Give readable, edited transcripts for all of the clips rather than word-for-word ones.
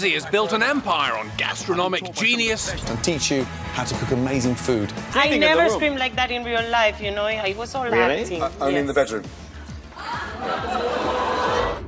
Ramsay has built an empire on gastronomic genius and teach you how to cook amazing food. I never screamed like that in real life, you know. I was all acting. Only in the bedroom.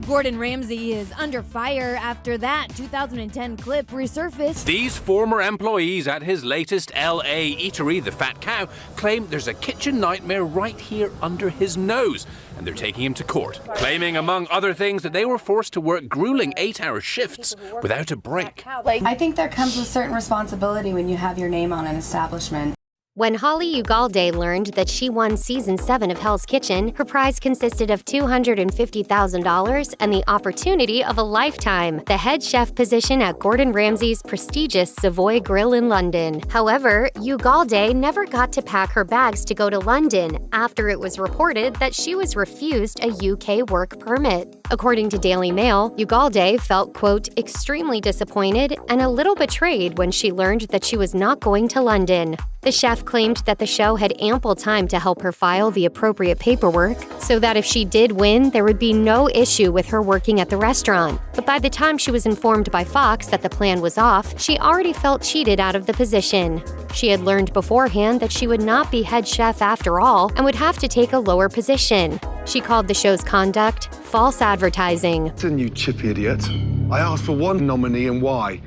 Gordon Ramsay is under fire after that 2010 clip resurfaced. These former employees at his latest LA eatery, the Fat Cow, claim there's a kitchen nightmare right here under his nose, and they're taking him to court, claiming, among other things, that they were forced to work grueling 8-hour shifts without a break. I think there comes with certain responsibility when you have your name on an establishment. When Holli Ugalde learned that she won Season 7 of Hell's Kitchen, her prize consisted of $250,000 and the opportunity of a lifetime, the head chef position at Gordon Ramsay's prestigious Savoy Grill in London. However, Ugalde never got to pack her bags to go to London after it was reported that she was refused a UK work permit. According to Daily Mail, Ugalde felt, quote, extremely disappointed and a little betrayed when she learned that she was not going to London. The chef claimed that the show had ample time to help her file the appropriate paperwork, so that if she did win, there would be no issue with her working at the restaurant. But by the time she was informed by Fox that the plan was off, she already felt cheated out of the position. She had learned beforehand that she would not be head chef after all and would have to take a lower position. She called the show's conduct false advertising. Listen, you chippy idiot. I asked for one nominee and why.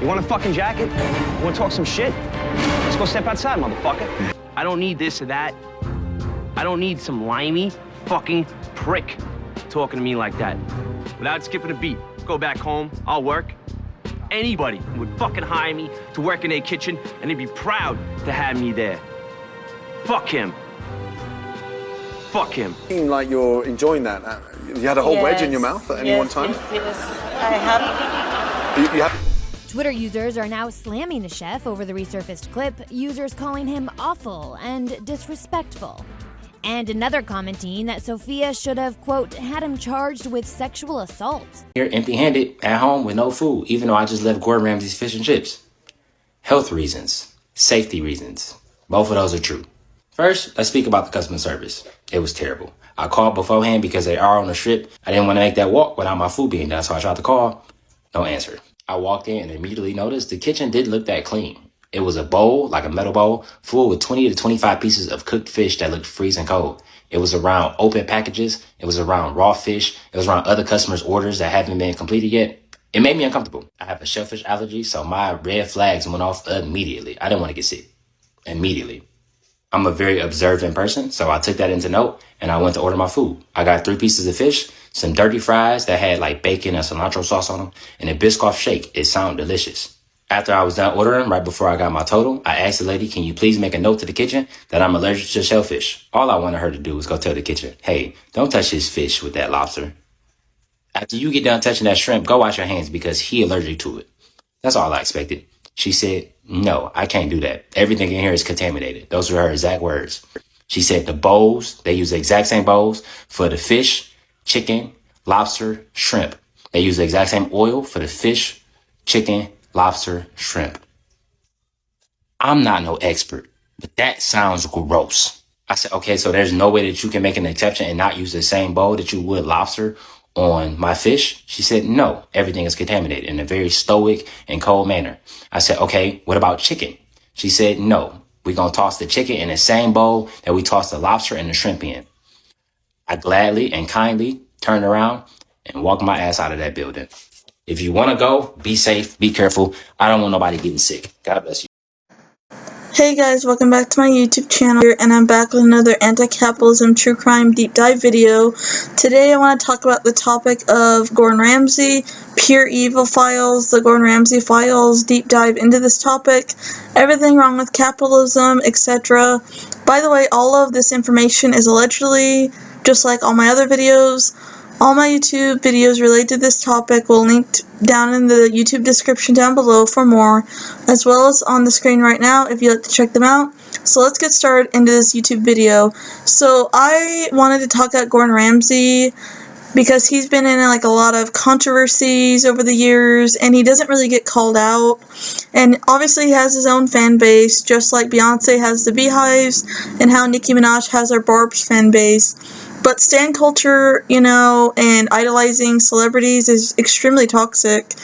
You want a fucking jacket? You want to talk some shit? Let's go step outside, motherfucker. I don't need this or that. I don't need some limey fucking prick talking to me like that. Without skipping a beat, go back home, I'll work. Anybody would fucking hire me to work in their kitchen, and they'd be proud to have me there. Fuck him. Fuck him. You seem like you're enjoying that. You had a whole wedge in your mouth at any one time? Yes, I have. You have. Twitter users are now slamming the chef over the resurfaced clip, users calling him awful and disrespectful. And another commenting that Sofia should have, quote, had him charged with sexual assault. Here empty-handed at home with no food, even though I just left Gordon Ramsay's fish and chips. Health reasons, safety reasons, both of those are true. First, let's speak about the customer service. It was terrible. I called beforehand because they are on a strip. I didn't want to make that walk without my food being done, so I tried to call. No answer. I walked in and immediately noticed the kitchen didn't look that clean. It was a bowl, like a metal bowl, full with 20 to 25 pieces of cooked fish that looked freezing cold. It was around open packages. It was around raw fish. It was around other customers' orders that haven't been completed yet. It made me uncomfortable. I have a shellfish allergy, so my red flags went off immediately. I didn't want to get sick. Immediately. I'm a very observant person, so I took that into note and I went to order my food. I got 3 pieces of fish, some dirty fries that had like bacon and cilantro sauce on them, and a Biscoff shake. It sounded delicious. After I was done ordering, right before I got my total, I asked the lady, can you please make a note to the kitchen that I'm allergic to shellfish? All I wanted her to do was go tell the kitchen, hey, don't touch his fish with that lobster. After you get done touching that shrimp, go wash your hands because he allergic to it. That's all I expected. She said, no, I can't do that. Everything in here is contaminated. Those were her exact words. She said the bowls, they use the exact same bowls for the fish, chicken, lobster, shrimp. They use the exact same oil for the fish, chicken, lobster, shrimp. I'm not no expert, but that sounds gross. I said, okay, so there's no way that you can make an exception and not use the same bowl that you would lobster on my fish? She said, no, everything is contaminated in a very stoic and cold manner. I said, okay, what about chicken? She said, no, we're going to toss the chicken in the same bowl that we toss the lobster and the shrimp in. I gladly and kindly turned around and walked my ass out of that building. If you want to go, be safe, be careful. I don't want nobody getting sick. God bless you. Hey guys, welcome back to my YouTube channel, and I'm back with another anti-capitalism true crime deep dive video. Today I want to talk about the topic of Gordon Ramsay, pure evil files, the Gordon Ramsay files, deep dive into this topic, everything wrong with capitalism, etc. By the way, all of this information is allegedly, just like all my other videos. All my YouTube videos related to this topic will link down in the YouTube description down below for more, as well as on the screen right now if you'd like to check them out. So let's get started into this YouTube video. So I wanted to talk about Gordon Ramsay because he's been in like a lot of controversies over the years and he doesn't really get called out. And obviously he has his own fan base, just like Beyonce has the Beehives and how Nicki Minaj has her Barb's fan base. But stan culture, and idolizing celebrities is extremely toxic.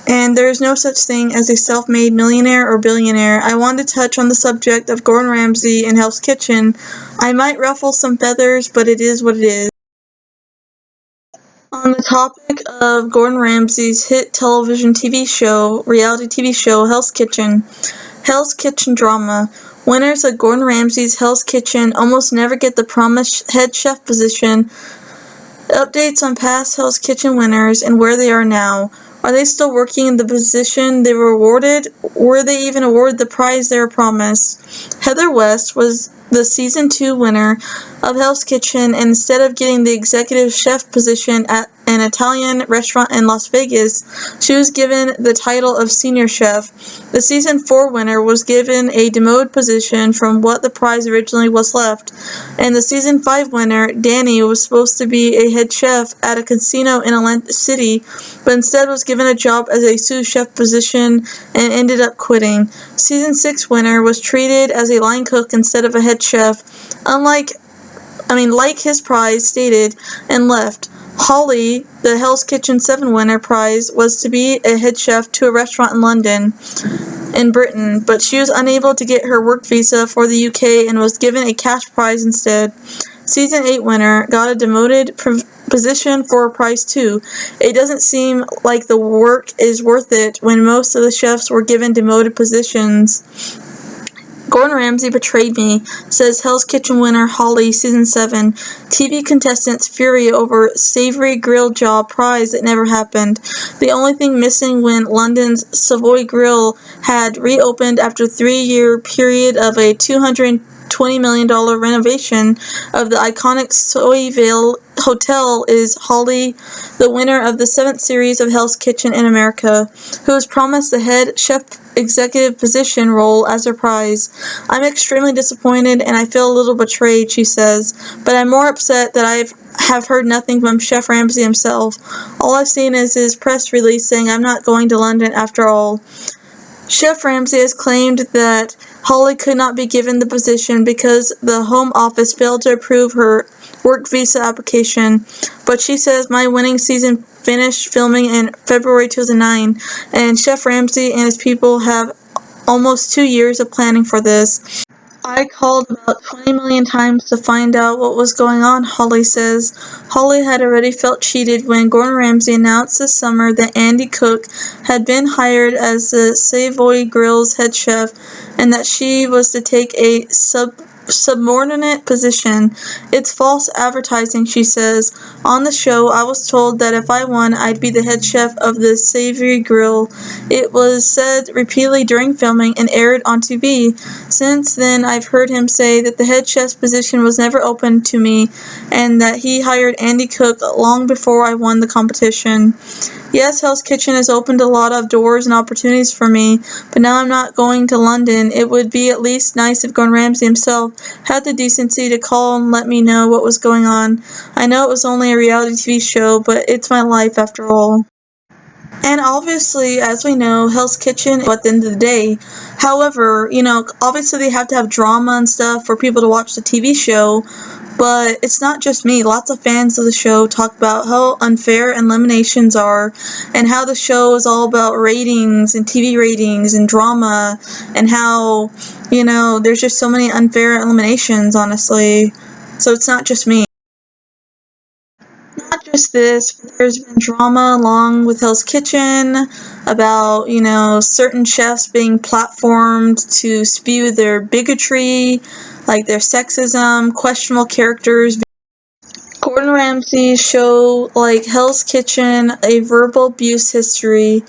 And there is no such thing as a self-made millionaire or billionaire. I wanted to touch on the subject of Gordon Ramsay and Hell's Kitchen. I might ruffle some feathers, but it is what it is. On the topic of Gordon Ramsay's hit television reality TV show, Hell's Kitchen drama. Winners of Gordon Ramsay's Hell's Kitchen almost never get the promised head chef position. Updates on past Hell's Kitchen winners and where they are now. Are they still working in the position they were awarded? Were they even awarded the prize they were promised? Heather West was the season 2 winner of Hell's Kitchen, and instead of getting the executive chef position at an Italian restaurant in Las Vegas, she was given the title of senior chef. The season 4 winner was given a demoted position from what the prize originally was left, and the season 5 winner, Danny, was supposed to be a head chef at a casino in Atlantic City, but instead was given a job as a sous chef position and ended up quitting. Season 6 winner was treated as a line cook instead of a head chef, like his prize stated, and left. Holli, the Hell's Kitchen 7 winner prize, was to be a head chef to a restaurant in London, in Britain, but she was unable to get her work visa for the UK and was given a cash prize instead. Season 8 winner got a demoted position for a prize too. It doesn't seem like the work is worth it when most of the chefs were given demoted positions. Gordon Ramsay betrayed me, says Hell's Kitchen winner Holli, Season 7. TV contestants fury over Savoy Grill job prize that never happened. The only thing missing when London's Savoy Grill had reopened after a 3-year period of a $220 million renovation of the iconic Savoy Hotel is Holli, the winner of the 7th series of Hell's Kitchen in America, who was promised the head chef executive position role as her prize. I'm extremely disappointed and I feel a little betrayed, she says, but I'm more upset that I have heard nothing from Chef Ramsay himself. All I've seen is his press release saying I'm not going to London after all. Chef Ramsay has claimed that Holli could not be given the position because the Home Office failed to approve her work visa application, but she says my winning season finished filming in February 2009, and Chef Ramsay and his people have almost 2 years of planning for this. I called about 20 million times to find out what was going on, Holli says. Holli had already felt cheated when Gordon Ramsay announced this summer that Andy Cook had been hired as the Savoy Grill's head chef and that she was to take a subordinate position. It's false advertising, she says. On the show, I was told that if I won, I'd be the head chef of the Savoy Grill. It was said repeatedly during filming and aired on TV. Since then, I've heard him say that the head chef's position was never open to me and that he hired Andy Cook long before I won the competition. Yes, Hell's Kitchen has opened a lot of doors and opportunities for me, but now I'm not going to London. It would be at least nice if Gordon Ramsay himself had the decency to call and let me know what was going on. I know it was only a reality TV show, but it's my life after all. And obviously, as we know, Hell's Kitchen at the end of the day. However, obviously they have to have drama and stuff for people to watch the TV show. But it's not just me. Lots of fans of the show talk about how unfair eliminations are and how the show is all about ratings and TV ratings and drama and how, there's just so many unfair eliminations, honestly. So it's not just me. Not just this, but there's been drama along with Hell's Kitchen about, certain chefs being platformed to spew their bigotry, like their sexism, questionable characters. Gordon Ramsay's show, like Hell's Kitchen, a verbal abuse history.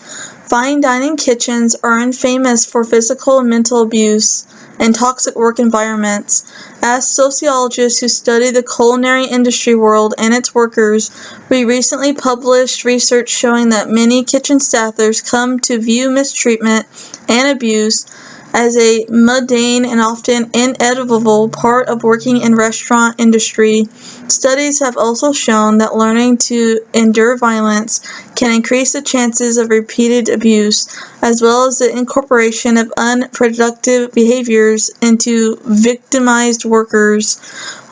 Fine dining kitchens are infamous for physical and mental abuse and toxic work environments. As sociologists who study the culinary industry world and its workers, we recently published research showing that many kitchen staffers come to view mistreatment and abuse as a mundane and often inevitable part of working in restaurant industry. Studies have also shown that learning to endure violence can increase the chances of repeated abuse, as well as the incorporation of unproductive behaviors into victimized workers'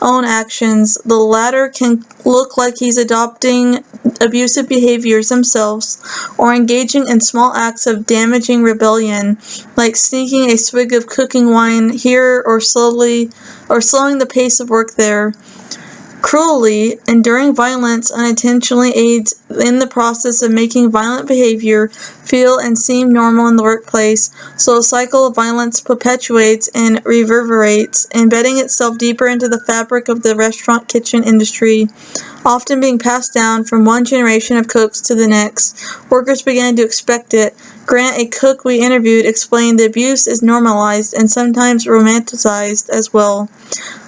own actions. The latter can look like he's adopting abusive behaviors themselves, or engaging in small acts of damaging rebellion, like sneaking a swig of cooking wine here or slowing the pace of work there. Cruelly, enduring violence unintentionally aids in the process of making violent behavior feel and seem normal in the workplace, so a cycle of violence perpetuates and reverberates, embedding itself deeper into the fabric of the restaurant kitchen industry, often being passed down from one generation of cooks to the next. Workers began to expect it. Grant, a cook we interviewed, explained the abuse is normalized and sometimes romanticized as well.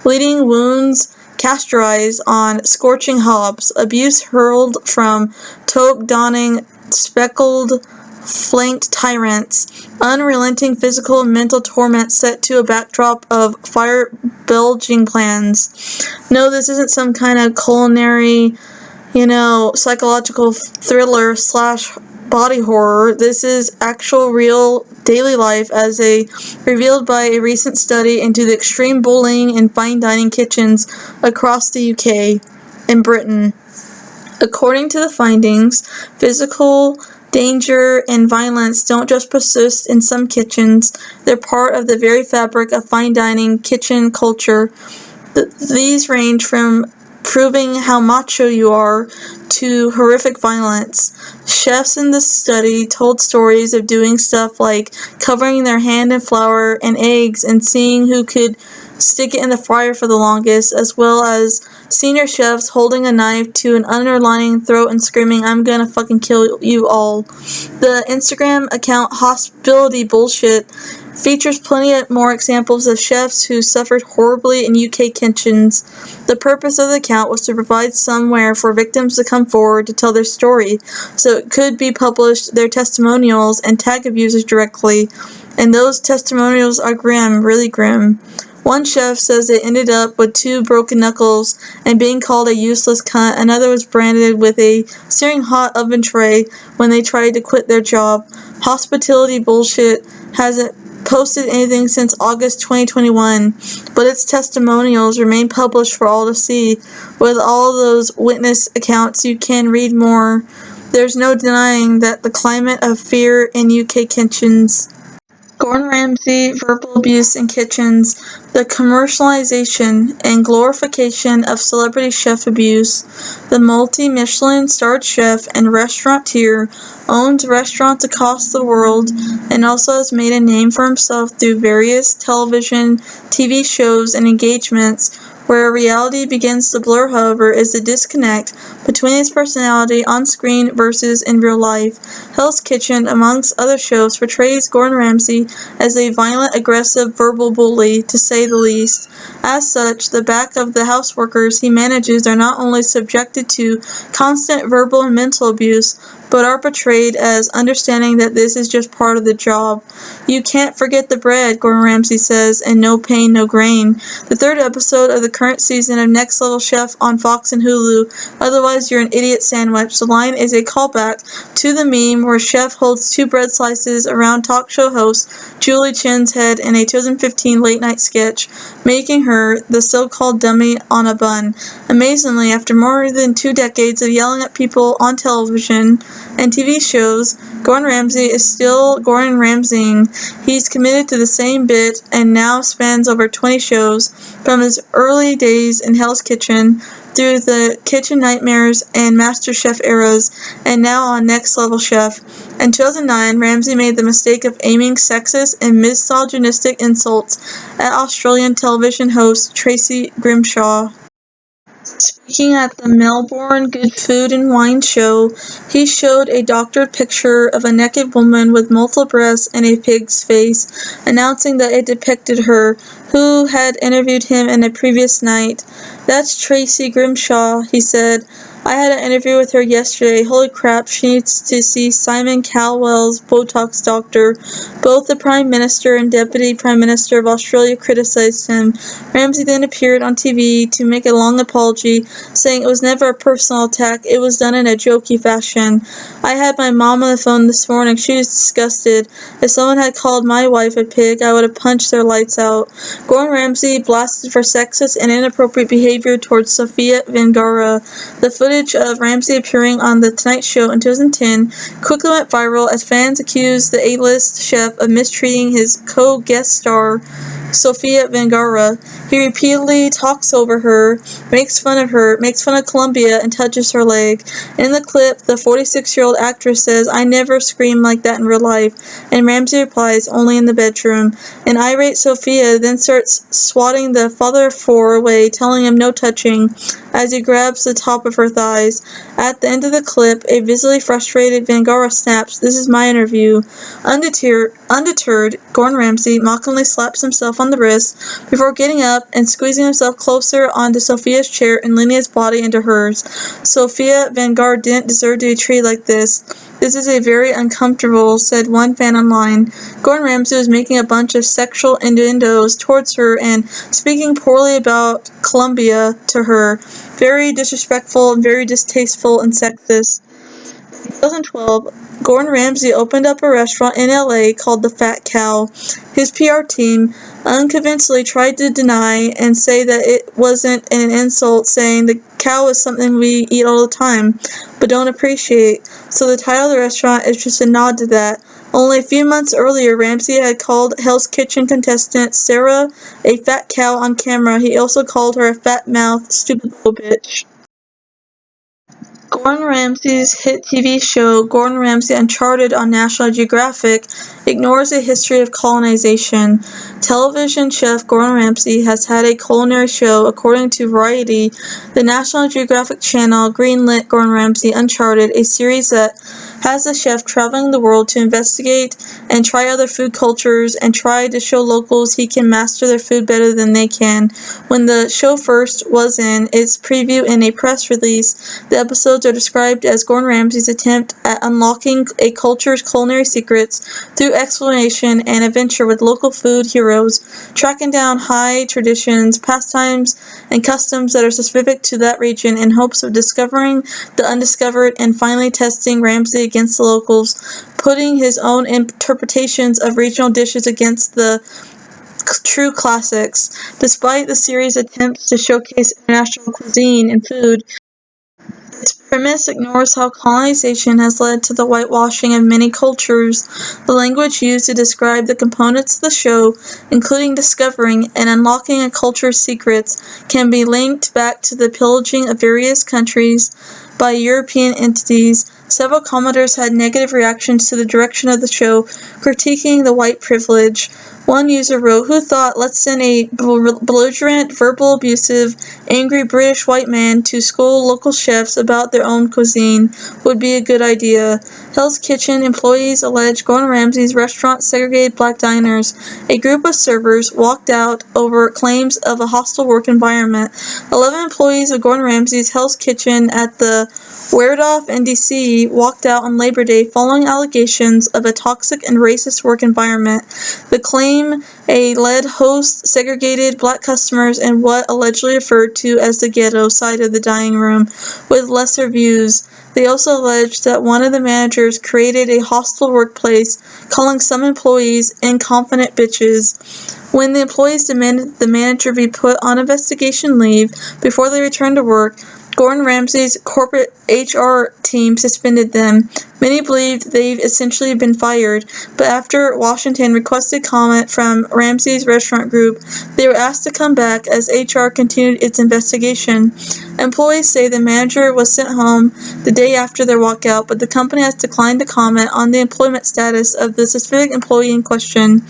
Bleeding wounds castorized on scorching hobs, abuse hurled from toque-donning, speckled, flanked tyrants, unrelenting physical and mental torment set to a backdrop of fire-belching plans. No, this isn't some kind of culinary, psychological thriller / body horror. This is actual real daily life as revealed by a recent study into the extreme bullying in fine dining kitchens across the UK and Britain. According to the findings, physical danger and violence don't just persist in some kitchens, they're part of the very fabric of fine dining kitchen culture. These range from proving how macho you are to horrific violence. Chefs in the study told stories of doing stuff like covering their hand in flour and eggs and seeing who could stick it in the fryer for the longest, as well as senior chefs holding a knife to an underlining throat and screaming, "I'm gonna fucking kill you all." The Instagram account Hospitality Bullshit features plenty of more examples of chefs who suffered horribly in UK kitchens. The purpose of the account was to provide somewhere for victims to come forward to tell their story, so it could be published, their testimonials, and tag abusers directly. And those testimonials are grim, really grim. One chef says they ended up with 2 broken knuckles and being called a useless cunt. Another was branded with a searing hot oven tray when they tried to quit their job. Hospitality Bullshit hasn't posted anything since August 2021, but its testimonials remain published for all to see. With all those witness accounts, you can read more. There's no denying that the climate of fear in UK kitchens. Gordon Ramsay, verbal abuse in kitchens, the commercialization and glorification of celebrity chef abuse. The multi-Michelin starred chef and restaurateur owns restaurants across the world and also has made a name for himself through various television, TV shows, and engagements. Where reality begins to blur, however, is the disconnect between his personality on screen versus in real life. Hell's Kitchen, amongst other shows, portrays Gordon Ramsay as a violent, aggressive, verbal bully, to say the least. As such, the back of the house workers he manages are not only subjected to constant verbal and mental abuse, but are portrayed as understanding that this is just part of the job. You can't forget the bread, Gordon Ramsay says, and no pain, no grain. The 3rd episode of the current season of Next Level Chef on Fox and Hulu, otherwise you're an idiot sandwich. The line is a callback to the meme where Chef holds 2 bread slices around talk show host Julie Chen's head in a 2015 late night sketch, making her the so-called dummy on a bun. Amazingly, after more than 2 decades of yelling at people on television and TV shows, Gordon Ramsay is still Gordon Ramsaying. He's committed to the same bit and now spans over 20 shows, from his early days in Hell's Kitchen through the Kitchen Nightmares and MasterChef eras, and now on Next Level Chef. In 2009, Ramsay made the mistake of aiming sexist and misogynistic insults at Australian television host Tracy Grimshaw. Speaking at the Melbourne Good Food and Wine Show, he showed a doctored picture of a naked woman with multiple breasts and a pig's face, announcing that it depicted her, who had interviewed him in a previous night. "That's Tracy Grimshaw," he said. I had an interview with her yesterday. Holy crap, she needs to see Simon Cowell's Botox doctor. Both the Prime Minister and Deputy Prime Minister of Australia criticized him. Ramsay then appeared on TV to make a long apology, saying it was never a personal attack, it was done in a jokey fashion. I had my mom on the phone this morning. She was disgusted. If someone had called my wife a pig, I would have punched their lights out. Gordon Ramsay blasted for sexist and inappropriate behavior towards Sofia Vergara. The footage of Ramsay appearing on The Tonight Show in 2010 quickly went viral as fans accused the A-list chef of mistreating his co-guest star, Sofia Vergara. He repeatedly talks over her, makes fun of Colombia, and touches her leg. In the clip, the 46-year-old actress says, "I never scream like that in real life," and Ramsay replies, "Only in the bedroom." An irate Sofia then starts swatting the father of four away, telling him no touching, as he grabs the top of her thighs. At the end of the clip, a visibly frustrated Vergara snaps, "This is my interview." Undeterred, Gordon Ramsay mockingly slaps himself on the wrist before getting up and squeezing himself closer onto Sofia's chair and leaning his body into hers. Sofia Vergara didn't deserve to be treated like this. "This is very uncomfortable," said one fan online. Gordon Ramsay was making a bunch of sexual innuendos towards her and speaking poorly about Colombia to her. Very disrespectful and very distasteful and sexist. In 2012, Gordon Ramsay opened up a restaurant in LA called The Fat Cow. His PR team unconvincingly tried to deny and say that it wasn't an insult, saying the cow is something we eat all the time, but don't appreciate. So the title of the restaurant is just a nod to that. Only a few months earlier, Ramsay had called Hell's Kitchen contestant Sarah a fat cow on camera. He also called her a fat-mouthed, stupid little bitch. Gordon Ramsay's hit TV show, Gordon Ramsay Uncharted on National Geographic, ignores a history of colonization. Television chef Gordon Ramsay has had a culinary show. According to Variety, the National Geographic Channel greenlit Gordon Ramsay Uncharted, a series that has the chef traveling the world to investigate and try other food cultures and try to show locals he can master their food better than they can. When the show first was in its preview in a press release, the episodes are described as Gordon Ramsay's attempt at unlocking a culture's culinary secrets through exploration and adventure with local food heroes, tracking down high traditions, pastimes, and customs that are specific to that region in hopes of discovering the undiscovered and finally testing Ramsay against the locals, putting his own interpretations of regional dishes against the true classics. Despite the series' attempts to showcase international cuisine and food, its premise ignores how colonization has led to the whitewashing of many cultures. The language used to describe the components of the show, including discovering and unlocking a culture's secrets, can be linked back to the pillaging of various countries by European entities. Several commenters had negative reactions to the direction of the show, critiquing the white privilege. One user wrote, "Who thought, let's send a belligerent, verbal, abusive, angry British white man to school local chefs about their own cuisine would be a good idea." Hell's Kitchen employees alleged Gordon Ramsay's restaurant segregated black diners. A group of servers walked out over claims of a hostile work environment. 11 employees of Gordon Ramsay's Hell's Kitchen at the Werdorf in D.C. walked out on Labor Day following allegations of a toxic and racist work environment. The claim a lead host segregated black customers in what allegedly referred to as the ghetto side of the dining room with lesser views. They also alleged that one of the managers created a hostile workplace, calling some employees inconfident bitches. When the employees demanded the manager be put on investigation leave before they returned to work, Gordon Ramsay's corporate HR team suspended them. Many believed they've essentially been fired, but after Washington requested comment from Ramsay's restaurant group, they were asked to come back as HR continued its investigation. Employees say the manager was sent home the day after their walkout, but the company has declined to comment on the employment status of the specific employee in question.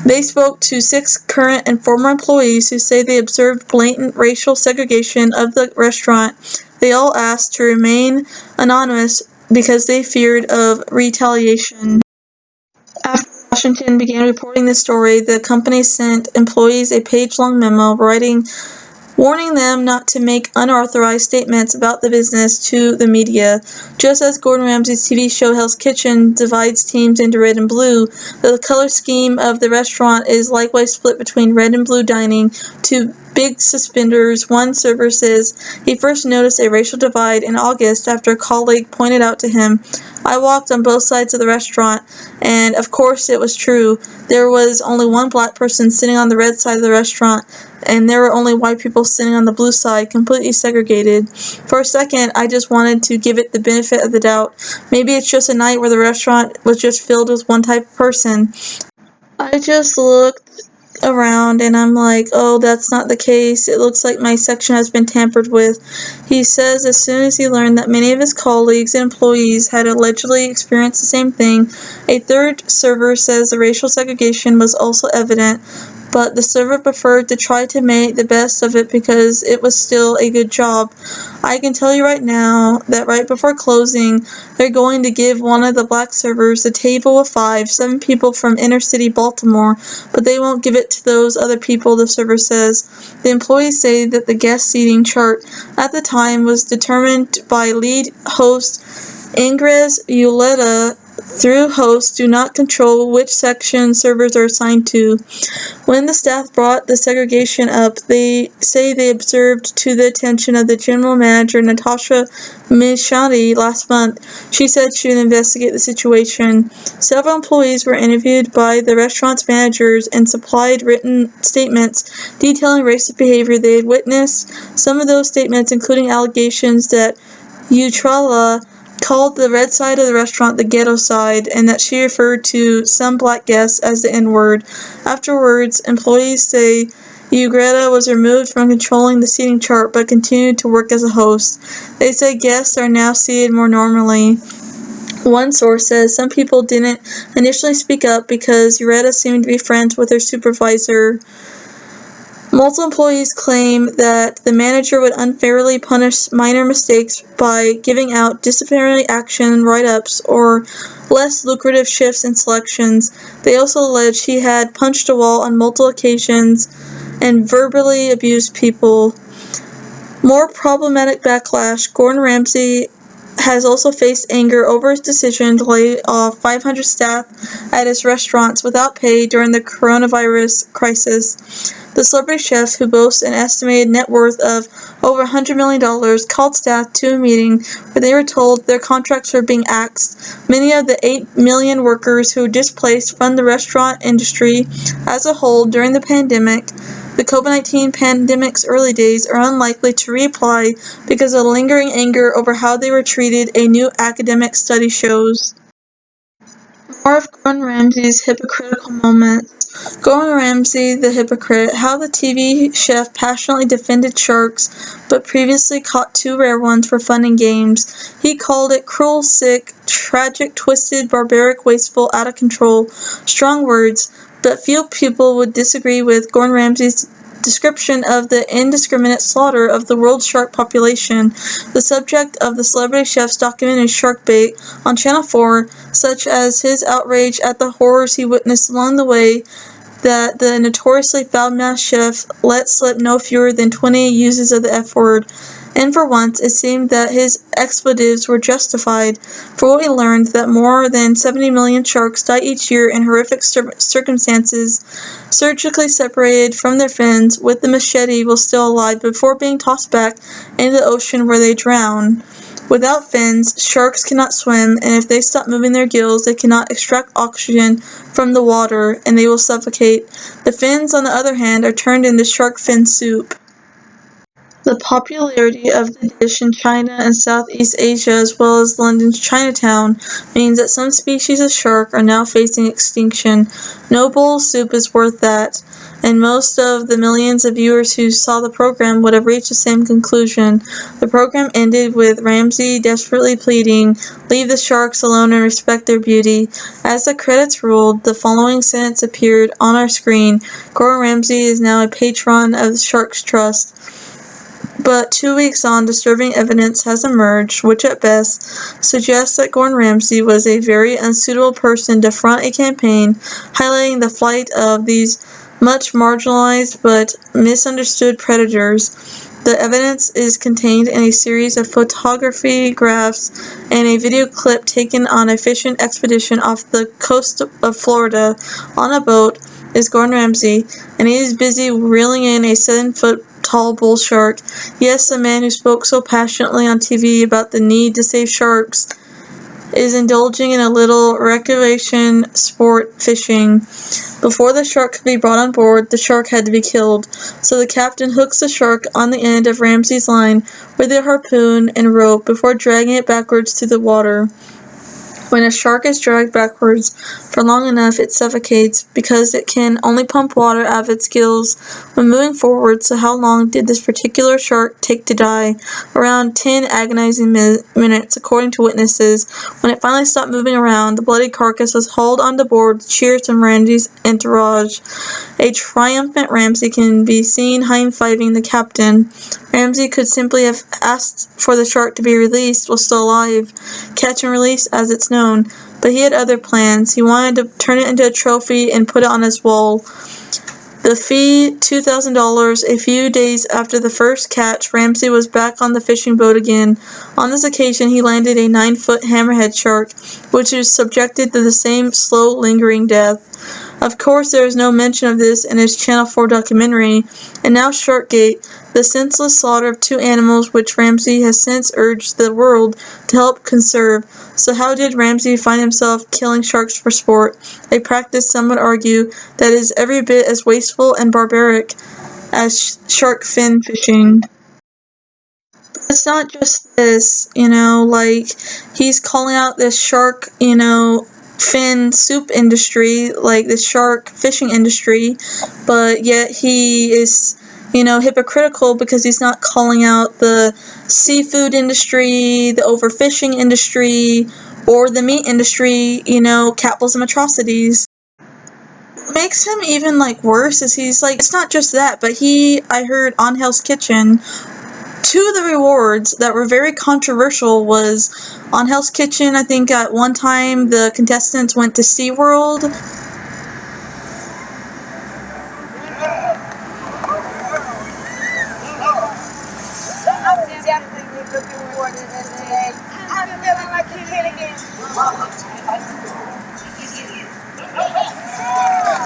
They spoke to 6 current and former employees who say they observed blatant racial segregation of the restaurant. They all asked to remain anonymous because they feared of retaliation. After Washington began reporting the story, the company sent employees a page-long memo writing warning them not to make unauthorized statements about the business to the media. Just as Gordon Ramsay's TV show Hell's Kitchen divides teams into red and blue, the color scheme of the restaurant is likewise split between red and blue dining to big suspenders. One server says he first noticed a racial divide in August after a colleague pointed out to him, "I walked on both sides of the restaurant, and of course it was true. There was only one black person sitting on the red side of the restaurant, and there were only white people sitting on the blue side, completely segregated. For a second, I just wanted to give it the benefit of the doubt. Maybe it's just a night where the restaurant was just filled with one type of person." I just looked around and I'm like, oh, that's not the case. It looks like my section has been tampered with. He says as soon as he learned that many of his colleagues and employees had allegedly experienced the same thing. A third server says the racial segregation was also evident, but the server preferred to try to make the best of it because it was still a good job. I can tell you right now that right before closing, they're going to give one of the black servers a table of 7 people from inner city Baltimore, but they won't give it to those other people, the server says. The employees say that the guest seating chart at the time was determined by lead host Ingres Uleta. Through hosts do not control which section servers are assigned to. When the staff brought the segregation up, they say they observed to the attention of the general manager Natasha Mishani last month. She said she would investigate the situation. Several employees were interviewed by the restaurant's managers and supplied written statements detailing racist behavior they had witnessed. Some of those statements including allegations that Utrala called the red side of the restaurant the ghetto side, and that she referred to some black guests as the N-word. Afterwards, employees say Ugreta was removed from controlling the seating chart but continued to work as a host. They say guests are now seated more normally. One source says some people didn't initially speak up because Ugreta seemed to be friends with her supervisor. Multiple employees claim that the manager would unfairly punish minor mistakes by giving out disciplinary action write-ups or less lucrative shifts and selections. They also allege he had punched a wall on multiple occasions and verbally abused people. More problematic backlash, Gordon Ramsay has also faced anger over his decision to lay off 500 staff at his restaurants without pay during the coronavirus crisis. The celebrity chef, who boasts an estimated net worth of over $100 million, called staff to a meeting where they were told their contracts were being axed. Many of the 8 million workers who were displaced from the restaurant industry as a whole during the pandemic, the COVID-19 pandemic's early days, are unlikely to reapply because of lingering anger over how they were treated, a new academic study shows. More of Gordon Ramsay's hypocritical moments. Gordon Ramsay, the hypocrite, how the TV chef passionately defended sharks, but previously caught 2 rare ones for fun and games. He called it cruel, sick, tragic, twisted, barbaric, wasteful, out of control. Strong words, but few people would disagree with Gordon Ramsay's description of the indiscriminate slaughter of the world's shark population. The subject of the celebrity chef's documentary Shark Bait on Channel 4, such as his outrage at the horrors he witnessed along the way, that the notoriously foul-mouthed chef let slip no fewer than 20 uses of the F-word. And for once, it seemed that his expletives were justified, for what we learned that more than 70 million sharks die each year in horrific circumstances, surgically separated from their fins, with the machete while still alive before being tossed back into the ocean where they drown. Without fins, sharks cannot swim, and if they stop moving their gills, they cannot extract oxygen from the water, and they will suffocate. The fins, on the other hand, are turned into shark fin soup. The popularity of the dish in China and Southeast Asia, as well as London's Chinatown, means that some species of shark are now facing extinction. No bowl of soup is worth that, and most of the millions of viewers who saw the program would have reached the same conclusion. The program ended with Ramsay desperately pleading, "Leave the sharks alone and respect their beauty." As the credits rolled, the following sentence appeared on our screen: Gordon Ramsay is now a patron of the Sharks Trust. But 2 weeks on, disturbing evidence has emerged, which at best suggests that Gordon Ramsay was a very unsuitable person to front a campaign highlighting the plight of these much marginalized but misunderstood predators. The evidence is contained in a series of photography graphs and a video clip taken on a fishing expedition off the coast of Florida. On a boat is Gordon Ramsay, and he is busy reeling in a 7-foot tall bull shark. Yes, the man who spoke so passionately on TV about the need to save sharks is indulging in a little recreation sport fishing. Before the shark could be brought on board, the shark had to be killed. So the captain hooks the shark on the end of Ramsay's line with a harpoon and rope before dragging it backwards through the water. When a shark is dragged backwards for long enough, it suffocates because it can only pump water out of its gills when moving forward. So how long did this particular shark take to die? Around 10 agonizing minutes, according to witnesses. When it finally stopped moving around, the bloody carcass was hauled onto board with cheers from Ramsay's entourage. A triumphant Ramsay can be seen high-fiving the captain. Ramsay could simply have asked for the shark to be released while still alive, catch and release as it's known, but he had other plans. He wanted to turn it into a trophy and put it on his wall. The fee, $2,000. A few days after the first catch, Ramsay was back on the fishing boat again. On this occasion, he landed a 9-foot hammerhead shark, which was subjected to the same slow, lingering death. Of course, there is no mention of this in his Channel 4 documentary. And now Sharkgate, the senseless slaughter of 2 animals which Ramsay has since urged the world to help conserve. So how did Ramsay find himself killing sharks for sport? A practice, some would argue, that is every bit as wasteful and barbaric as shark fin fishing. It's not just this, like, he's calling out this shark, fin soup industry, like the shark fishing industry, but yet he is, hypocritical because he's not calling out the seafood industry, the overfishing industry, or the meat industry, capitalism atrocities. What makes him even, worse is he's, it's not just that, but I heard on Hell's Kitchen, 2 of the rewards that were very controversial was on Hell's Kitchen. I think at one time the contestants went to SeaWorld.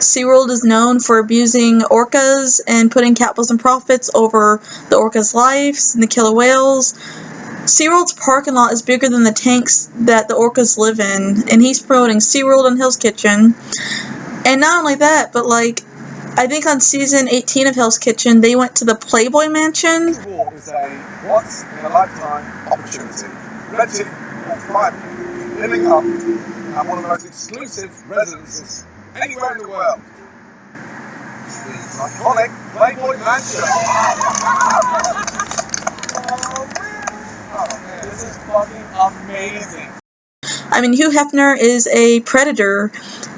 SeaWorld is known for abusing orcas and putting capitalism profits over the orcas' lives and the killer whales. SeaWorld's parking lot is bigger than the tanks that the orcas live in, and he's promoting SeaWorld on Hell's Kitchen. And not only that, but I think on season 18 of Hell's Kitchen, they went to the Playboy Mansion. Reward is a once-in-a-lifetime opportunity. Red team will thrive living up at one of the most exclusive residences anywhere in the world. The iconic Playboy Mansion. Oh man, this is fucking amazing. I mean, Hugh Hefner is a predator,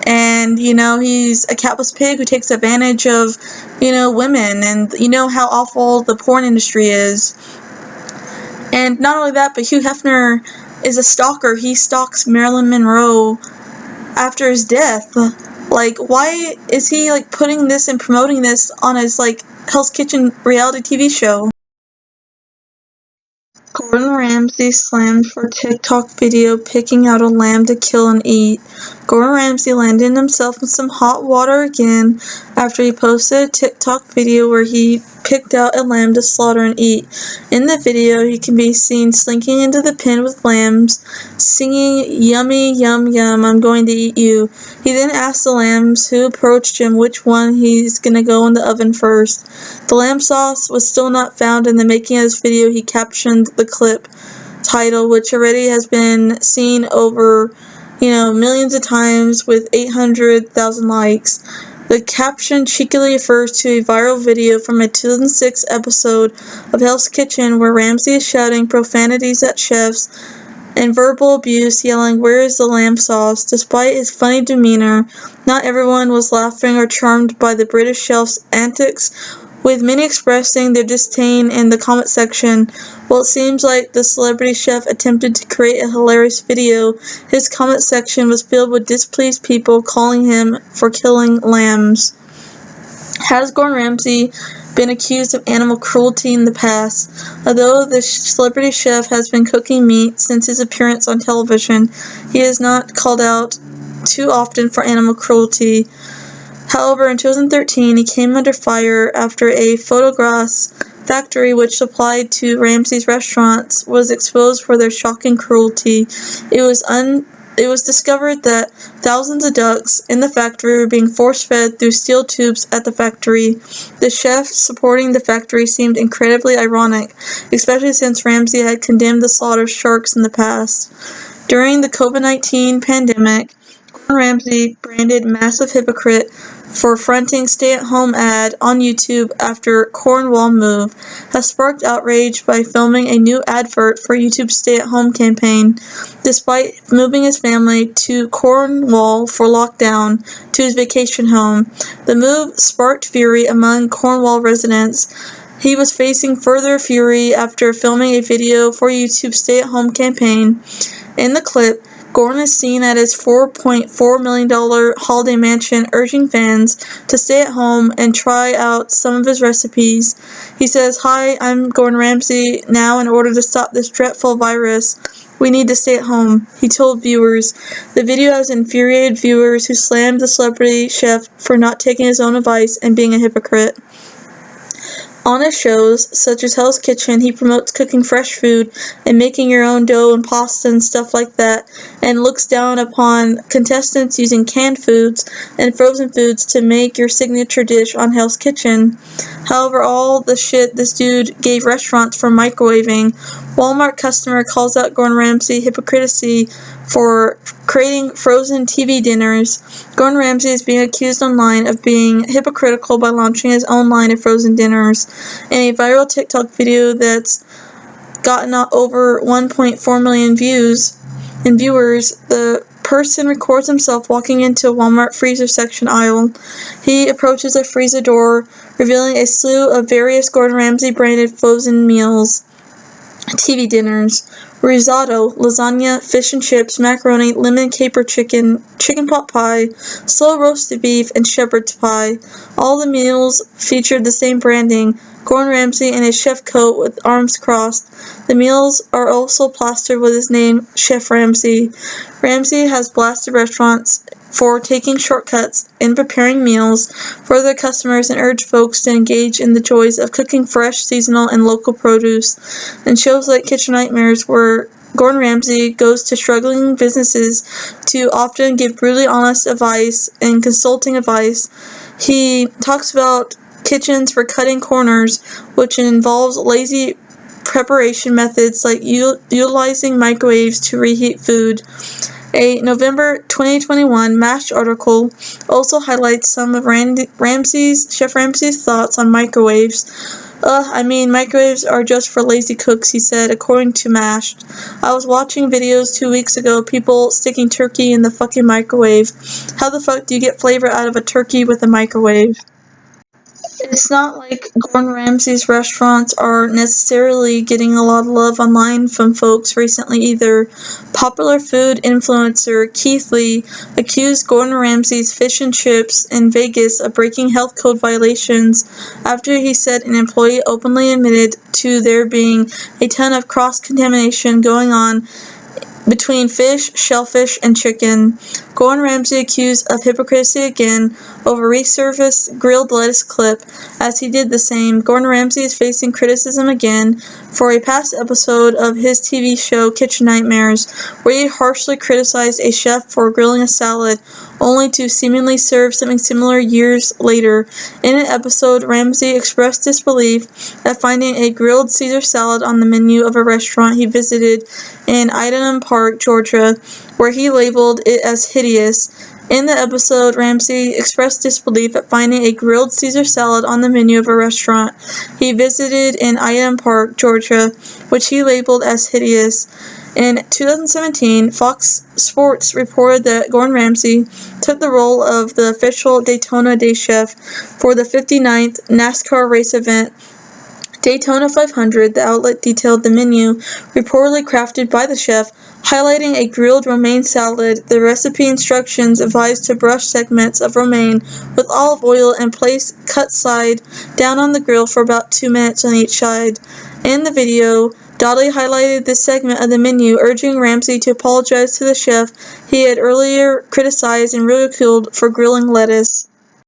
and, he's a capitalist pig who takes advantage of, women, and how awful the porn industry is. And not only that, but Hugh Hefner is a stalker. He stalks Marilyn Monroe after his death. Why is he, putting this and promoting this on his, Hell's Kitchen reality TV show? Gordon Ramsay slammed for TikTok video picking out a lamb to kill and eat. Gordon Ramsay landed himself in some hot water again after he posted a TikTok video where he picked out a lamb to slaughter and eat. In the video, he can be seen slinking into the pen with lambs, singing, "Yummy, yum, yum, I'm going to eat you." He then asked the lambs who approached him which one he's gonna go in the oven first. The lamb sauce was still not found in the making of this video. He captioned the clip title, which already has been seen over, millions of times with 800,000 likes. The caption cheekily refers to a viral video from a 2006 episode of Hell's Kitchen where Ramsay is shouting profanities at chefs and verbal abuse, yelling, "Where is the lamb sauce?" Despite his funny demeanor, not everyone was laughing or charmed by the British chef's antics, with many expressing their disdain in the comment section. While it seems like the celebrity chef attempted to create a hilarious video, his comment section was filled with displeased people calling him for killing lambs. Has Gordon Ramsay been accused of animal cruelty in the past? Although the celebrity chef has been cooking meat since his appearance on television, he is not called out too often for animal cruelty. However, in 2013, he came under fire after a Photogras factory which supplied to Ramsay's restaurants was exposed for their shocking cruelty. It was discovered that thousands of ducks in the factory were being force-fed through steel tubes at the factory. The chef supporting the factory seemed incredibly ironic, especially since Ramsay had condemned the slaughter of sharks in the past. During the COVID-19 pandemic, Gordon Ramsay, branded massive hypocrite for fronting stay-at-home ad on YouTube after Cornwall move, has sparked outrage by filming a new advert for YouTube's stay-at-home campaign. Despite moving his family to Cornwall for lockdown to his vacation home, the move sparked fury among Cornwall residents. He was facing further fury after filming a video for YouTube's stay-at-home campaign. In the clip, Gordon is seen at his $4.4 million holiday mansion urging fans to stay at home and try out some of his recipes. He says, "Hi, I'm Gordon Ramsay. Now, in order to stop this dreadful virus, we need to stay at home," he told viewers. The video has infuriated viewers who slammed the celebrity chef for not taking his own advice and being a hypocrite. On his shows, such as Hell's Kitchen, he promotes cooking fresh food and making your own dough and pasta and stuff like that, and looks down upon contestants using canned foods and frozen foods to make your signature dish on Hell's Kitchen. However, all the shit this dude gave restaurants for microwaving, Walmart customer calls out Gordon Ramsay hypocrisy for creating frozen TV dinners. Gordon Ramsay is being accused online of being hypocritical by launching his own line of frozen dinners. In a viral TikTok video that's gotten over 1.4 million views and viewers, the person records himself walking into a Walmart freezer section aisle. He approaches a freezer door, revealing a slew of various Gordon Ramsay branded frozen meals, TV dinners: risotto, lasagna, fish and chips, macaroni, lemon caper chicken, chicken pot pie, slow roasted beef, and shepherd's pie. All the meals featured the same branding: Gordon Ramsay in a chef coat with arms crossed. The meals are also plastered with his name, Chef Ramsay. Ramsay has blasted restaurants for taking shortcuts in preparing meals for their customers and urged folks to engage in the joys of cooking fresh, seasonal, and local produce. In shows like Kitchen Nightmares, where Gordon Ramsay goes to struggling businesses to often give brutally honest advice and consulting advice, he talks about kitchens for cutting corners, which involves lazy preparation methods like utilizing microwaves to reheat food. A November 2021 MASH article also highlights some of Chef Ramsay's thoughts on microwaves. Microwaves are just for lazy cooks," he said, according to MASH. "I was watching videos 2 weeks ago, people sticking turkey in the fucking microwave. How the fuck do you get flavor out of a turkey with a microwave?" It's not like Gordon Ramsay's restaurants are necessarily getting a lot of love online from folks recently either. Popular food influencer Keith Lee accused Gordon Ramsay's fish and chips in Vegas of breaking health code violations after he said an employee openly admitted to there being a ton of cross-contamination going on between fish, shellfish, and chicken. Gordon Ramsay accused of hypocrisy again over resurfaced grilled lettuce clip. As he did the same, Gordon Ramsay is facing criticism again for a past episode of his TV show Kitchen Nightmares, where he harshly criticized a chef for grilling a salad, only to seemingly serve something similar years later. In an episode, Ramsay expressed disbelief at finding a grilled Caesar salad on the menu of a restaurant he visited in Iden Park, Georgia, where he labeled it as hideous. In the episode, Ramsay expressed disbelief at finding a grilled Caesar salad on the menu of a restaurant he visited in Iden Park, Georgia, which he labeled as hideous. In 2017, Fox Sports reported that Gordon Ramsay took the role of the official Daytona Day chef for the 59th NASCAR race event Daytona 500, the outlet detailed the menu, reportedly crafted by the chef, highlighting a grilled romaine salad. The recipe instructions advised to brush segments of romaine with olive oil and place cut side down on the grill for about 2 minutes on each side. In the video, Dolly highlighted this segment of the menu, urging Ramsay to apologize to the chef he had earlier criticized and ridiculed for grilling lettuce.